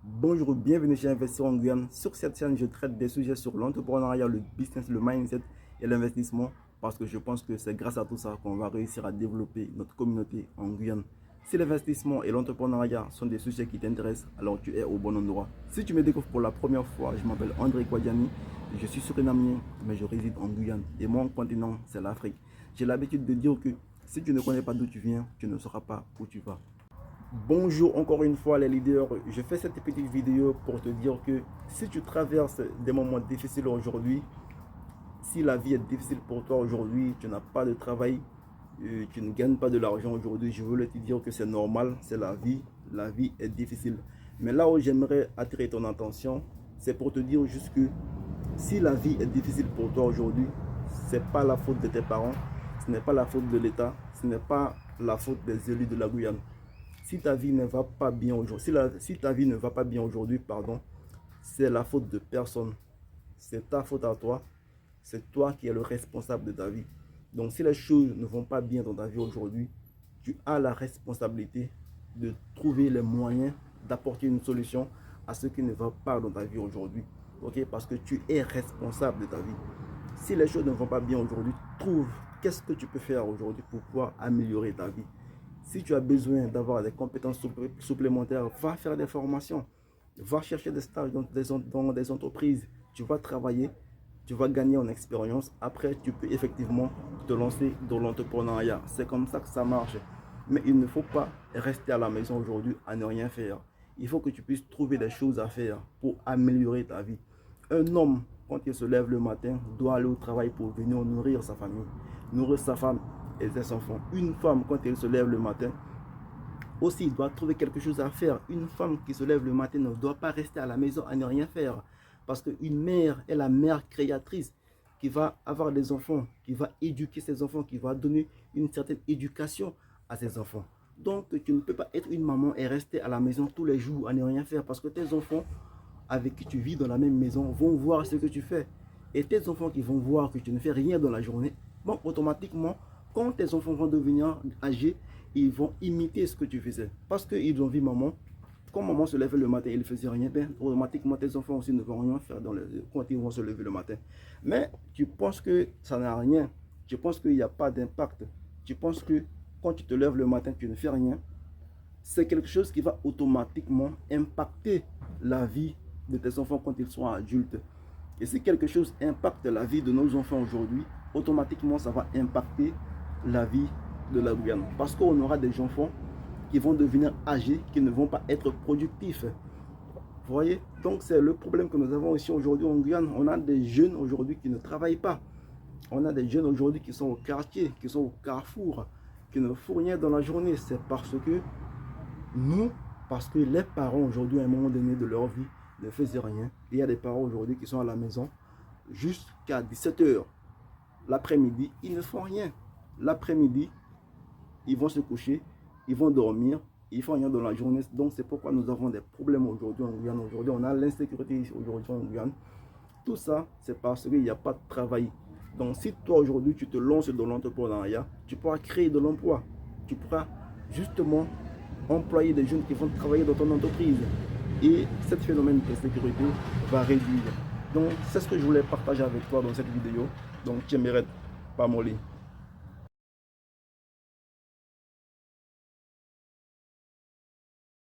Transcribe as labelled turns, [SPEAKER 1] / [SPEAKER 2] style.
[SPEAKER 1] Bonjour, bienvenue chez Investir en Guyane. Sur cette chaîne, je traite des sujets sur l'entrepreneuriat, le business, le mindset et l'investissement parce que je pense que c'est grâce à tout ça qu'on va réussir à développer notre communauté en Guyane. Si l'investissement et l'entrepreneuriat sont des sujets qui t'intéressent, alors tu es au bon endroit. Si tu me découvres pour la première fois, je m'appelle André Kouadiani, je suis surinamien, mais je réside en Guyane et mon continent, c'est l'Afrique. J'ai l'habitude de dire que si tu ne connais pas d'où tu viens, tu ne sauras pas où tu vas. Bonjour encore une fois les leaders, je fais cette petite vidéo pour te dire que si tu traverses des moments difficiles aujourd'hui, si la vie est difficile pour toi aujourd'hui, tu n'as pas de travail, tu ne gagnes pas de l'argent aujourd'hui, je voulais te dire que c'est normal, c'est la vie est difficile. Mais là où j'aimerais attirer ton attention, c'est pour te dire juste que si la vie est difficile pour toi aujourd'hui, ce n'est pas la faute de tes parents, ce n'est pas la faute de l'État, ce n'est pas la faute des élus de la Guyane. Si ta vie ne va pas bien aujourd'hui, si ta vie ne va pas bien aujourd'hui, pardon, c'est la faute de personne. C'est ta faute à toi. C'est toi qui es le responsable de ta vie. Donc si les choses ne vont pas bien dans ta vie aujourd'hui, tu as la responsabilité de trouver les moyens d'apporter une solution à ce qui ne va pas dans ta vie aujourd'hui. Ok? Parce que tu es responsable de ta vie. Si les choses ne vont pas bien aujourd'hui, trouve qu'est-ce que tu peux faire aujourd'hui pour pouvoir améliorer ta vie. Si tu as besoin d'avoir des compétences supplémentaires, va faire des formations. Va chercher des stages dans des entreprises. Tu vas travailler, tu vas gagner en expérience. Après, tu peux effectivement te lancer dans l'entrepreneuriat. C'est comme ça que ça marche. Mais il ne faut pas rester à la maison aujourd'hui à ne rien faire. Il faut que tu puisses trouver des choses à faire pour améliorer ta vie. Un homme, quand il se lève le matin, doit aller au travail pour venir nourrir sa famille, nourrir sa femme et ses enfants. Une femme, quand elle se lève le matin, aussi doit trouver quelque chose à faire. Une femme qui se lève le matin ne doit pas rester à la maison à ne rien faire. Parce qu'une mère est la mère créatrice qui va avoir des enfants, qui va éduquer ses enfants, qui va donner une certaine éducation à ses enfants. Donc, tu ne peux pas être une maman et rester à la maison tous les jours à ne rien faire parce que tes enfants avec qui tu vis dans la même maison vont voir ce que tu fais. Et tes enfants qui vont voir que tu ne fais rien dans la journée, bon, automatiquement, quand tes enfants vont devenir âgés, ils vont imiter ce que tu faisais. Parce qu'ils ont vu maman, quand maman se levait le matin et il ne faisait rien, ben, automatiquement tes enfants aussi ne vont rien faire quand ils vont se lever le matin. Mais tu penses que ça n'a rien. Tu penses qu'il n'y a pas d'impact. Tu penses que quand tu te lèves le matin, tu ne fais rien. C'est quelque chose qui va automatiquement impacter la vie de tes enfants quand ils sont adultes. Et si quelque chose impacte la vie de nos enfants aujourd'hui, automatiquement ça va impacter la vie de la Guyane. Parce qu'on aura des enfants qui vont devenir âgés, qui ne vont pas être productifs. Vous voyez? Donc c'est le problème que nous avons ici aujourd'hui en Guyane. On a des jeunes aujourd'hui qui ne travaillent pas. On a des jeunes aujourd'hui qui sont au quartier, qui sont au carrefour, qui ne font rien dans la journée. C'est parce que nous, parce que les parents aujourd'hui, à un moment donné de leur vie, ne faisaient rien. Et il y a des parents aujourd'hui qui sont à la maison jusqu'à 17 h. L'après-midi, ils ne font rien. L'après-midi, ils vont se coucher, ils vont dormir, ils font rien dans la journée. Donc c'est pourquoi nous avons des problèmes aujourd'hui en Guyane. Aujourd'hui, on a l'insécurité aujourd'hui en Guyane. Tout ça, c'est parce qu'il n'y a pas de travail. Donc si toi aujourd'hui, tu te lances dans l'entrepreneuriat, tu pourras créer de l'emploi. Tu pourras justement employer des jeunes qui vont travailler dans ton entreprise. Et ce phénomène de sécurité va réduire. Donc c'est ce que je voulais partager avec toi dans cette vidéo. Donc tu m'arrêtes pas molly.